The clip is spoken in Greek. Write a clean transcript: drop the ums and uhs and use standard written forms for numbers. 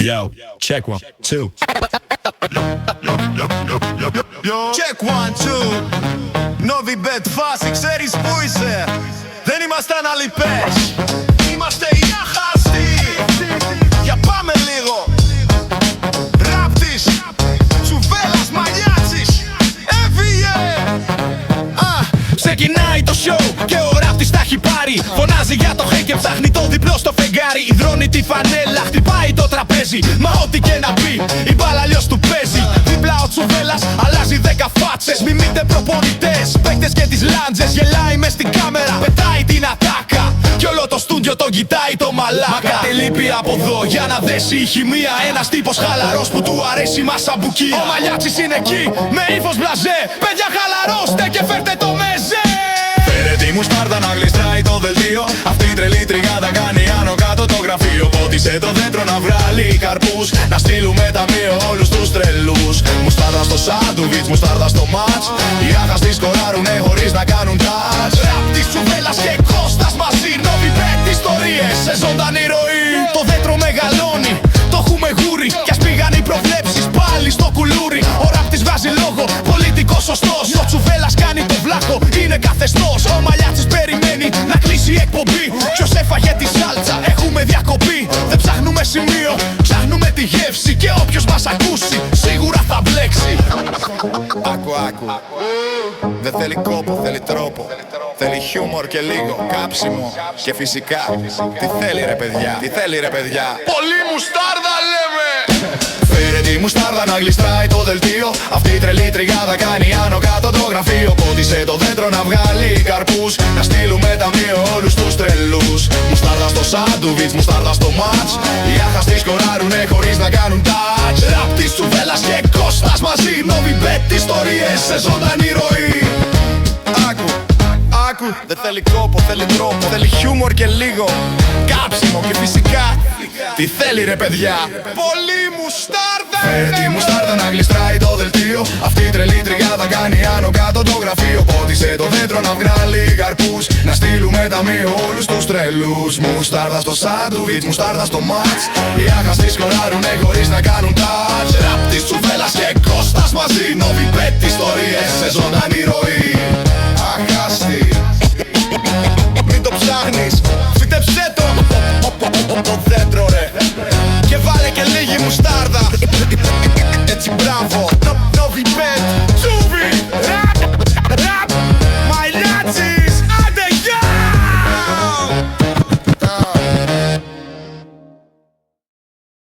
Yo, check 1, 2. Check 1, 2. Νόβι μπετ φάση, ξέρεις που είσαι. Δεν ήμασταν αλιπές. Είμαστε οι άχαστοι. Για πάμε λίγο. Ράπτης, Τσουβέλλας, Μαλιάτσης. Έφυγε. Ξεκινάει το show και ο ράπτης τα έχει πάρει. Φωνάζει για το χέι και ψάχνει το διπλό στο φεγγάρι. Υδρώνει τη φανέλα, χτυπάει το τραπέζι. Μα ό,τι και να πει, η μπάλα αλλιώς του παίζει. Δίπλα ο Τσουβέλλας αλλάζει 10 φάτσες. Μιμείται προπονητές, παίκτες και τις λάντζες. Γελάει μες στην κάμερα, πετάει την ατάκα. Κι όλο το στούντιο τον κοιτάει το μαλάκα. Μα κάτι λείπει από εδώ για να δέσει η χημεία. Ένας τύπος χαλαρός που του αρέσει μα σαμπουκία. Ο Μαλιάτσης είναι εκεί με ύφος μπλαζέ. Παιδιά χαλαρώστε και φέρτε το μεζέ. Φέρε μου Σπάρτα να γλιστράει το δελτίο. Αυτή η τρελή τριγάδα κάνει άνω κάτω το γραφείο. Πότισε το δέντρο να βγάλει καρπούς. Να στείλουμε ταμείο όλους τους τρελούς. Μουστάρδα στο σάντουιτς, μουστάρδα στο μάτς. Οι άχαστοι σκοράρουνε χωρίς να κάνουν τάτς. Ράπτης, Τσουβέλλας και Κώστας μαζί. Νόβι μπετ ιστορίες σε ζωντανή ροή. Το δέντρο μεγαλώνει, το έχουμε γούρι. Κι ας πήγαν οι προβλέψεις πάλι στο κουλούρι. Ο ράπτης βγάζει λόγο, πολιτικός σωστός. Ο Τσουβέλλας κάνει το βλάχο, είναι καθεστώς. Ο Μαλιάτσης περιμένει να κλείσει η εκπομπή. Ποιος έφαγε τη σάλτσα, έχουμε διακοπή. Δεν ψάχνουμε σημείο, ψάχνουμε τη γεύση. Και όποιος μας ακούσει, σίγουρα θα μπλέξει. Άκου, άκου. Δεν θέλει κόπο, θέλει τρόπο. Θέλει χιούμορ και λίγο κάψιμο. Και φυσικά, τι θέλει ρε παιδιά, τι θέλει ρε παιδιά. Πολύ μουστάρδα λέμε. Φέρε τη μουστάρδα να γλιστράει το δελτίο. Αυτή η τρελή τριγάδα κάνει άνω κάτω το γραφείο. Πότισε το δέντρο να βγάλει καρπούς. Να στείλουμε ταμείο όλους τους τρελούς. Μουστάρδα στο σάντουιτς, μουστάρδα στο μάτς. Οι άχαστοι σκοράρουνε χωρίς να κάνουν τάτς. Ράπτης, Τσουβέλλας και Κώστας μαζί. Νόβι μπετ ιστορίες σε ζωντανή ροή. Άκου, άκου. Δεν θέλει κόπο, θέλει τρόπο. Θέλει χιούμορ και λίγο κάψιμο. Και φυσικά, τι θέλει ρε παιδιά. Πολύ μουστάρδα. Φέρε τη μουστάρδα να γλιστράει το δελτίο. Αυτή η τρελή τριγάδα κάνει άνω κάτω το γραφείο. Πότισε το δέντρο να βγάλει καρπούς. Να στείλουμε ταμείο όλους τους τρελούς. Μουστάρδα στο σάντουιτς, μουστάρδα στο μάτς. Οι άχαστοι σκοράρουνε χωρίς να κάνουν τάτς. Ράπτης, Τσουβέλλας και Κώστας μαζί. Νόβι μπετ ιστορίες σε ζωντανή ροή. Αχάστη, μην το ψάχνεις, φύτεψέ το. Το δέντρο ρε.